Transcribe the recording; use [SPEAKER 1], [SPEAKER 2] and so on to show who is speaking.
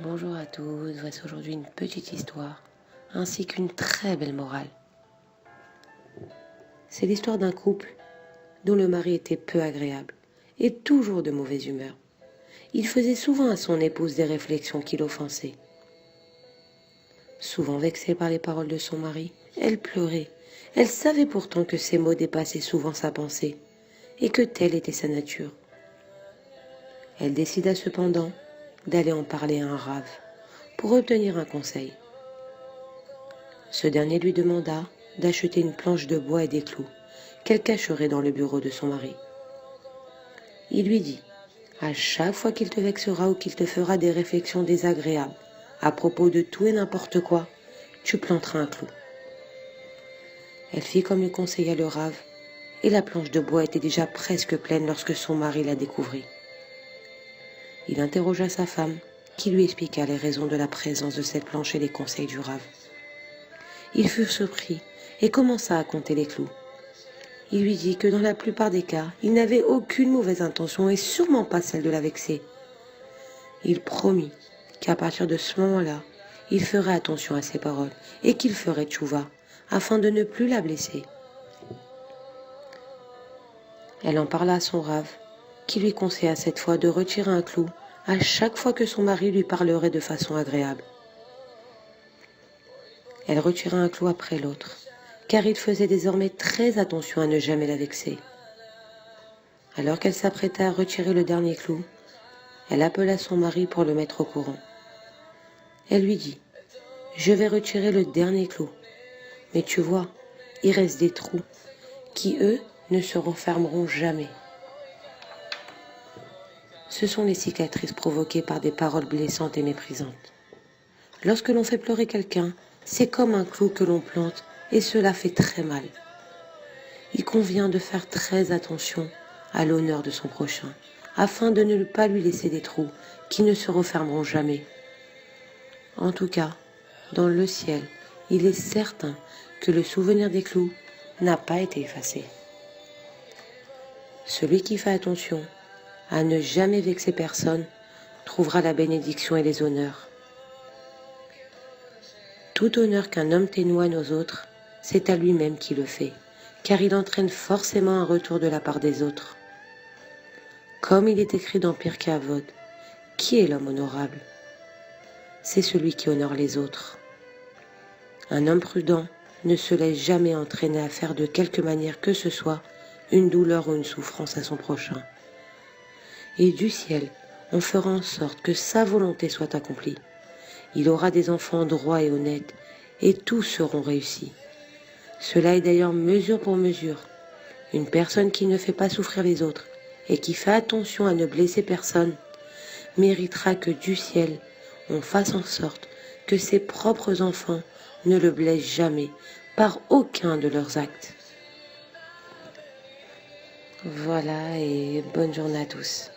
[SPEAKER 1] Bonjour à tous, voici aujourd'hui une petite histoire, ainsi qu'une très belle morale. C'est l'histoire d'un couple dont le mari était peu agréable et toujours de mauvaise humeur. Il faisait souvent à son épouse des réflexions qui l'offensaient. Souvent vexée par les paroles de son mari, elle pleurait. Elle savait pourtant que ces mots dépassaient souvent sa pensée et que telle était sa nature. Elle décida cependant d'aller en parler à un rave pour obtenir un conseil. Ce dernier lui demanda d'acheter une planche de bois et des clous qu'elle cacherait dans le bureau de son mari. Il lui dit: à chaque fois qu'il te vexera ou qu'il te fera des réflexions désagréables à propos de tout et n'importe quoi, tu planteras un clou. Elle fit comme lui conseilla le rave, et la planche de bois était déjà presque pleine lorsque son mari la découvrit. Il interrogea sa femme, qui lui expliqua les raisons de la présence de cette planche et les conseils du rave. Il fut surpris et commença à compter les clous. Il lui dit que dans la plupart des cas, il n'avait aucune mauvaise intention et sûrement pas celle de la vexer. Il promit qu'à partir de ce moment-là, il ferait attention à ses paroles et qu'il ferait tchouva afin de ne plus la blesser. Elle en parla à son rave, qui lui conseilla cette fois de retirer un clou à chaque fois que son mari lui parlerait de façon agréable. Elle retira un clou après l'autre, car il faisait désormais très attention à ne jamais la vexer. Alors qu'elle s'apprêta à retirer le dernier clou, elle appela son mari pour le mettre au courant. Elle lui dit: je vais retirer le dernier clou, mais tu vois, il reste des trous qui, eux, ne se refermeront jamais. Ce sont les cicatrices provoquées par des paroles blessantes et méprisantes. Lorsque l'on fait pleurer quelqu'un, c'est comme un clou que l'on plante et cela fait très mal. Il convient de faire très attention à l'honneur de son prochain, afin de ne pas lui laisser des trous qui ne se refermeront jamais. En tout cas, dans le ciel, il est certain que le souvenir des clous n'a pas été effacé. Celui qui fait attention à ne jamais vexer personne trouvera la bénédiction et les honneurs. Tout honneur qu'un homme témoigne aux autres, c'est à lui-même qui le fait, car il entraîne forcément un retour de la part des autres. Comme il est écrit dans Pirkei Avot, qui est l'homme honorable? C'est celui qui honore les autres. Un homme prudent ne se laisse jamais entraîner à faire de quelque manière que ce soit une douleur ou une souffrance à son prochain. Et du ciel, on fera en sorte que sa volonté soit accomplie. Il aura des enfants droits et honnêtes, et tous seront réussis. Cela est d'ailleurs mesure pour mesure. Une personne qui ne fait pas souffrir les autres, et qui fait attention à ne blesser personne, méritera que du ciel, on fasse en sorte que ses propres enfants ne le blessent jamais par aucun de leurs actes. Voilà, et bonne journée à tous.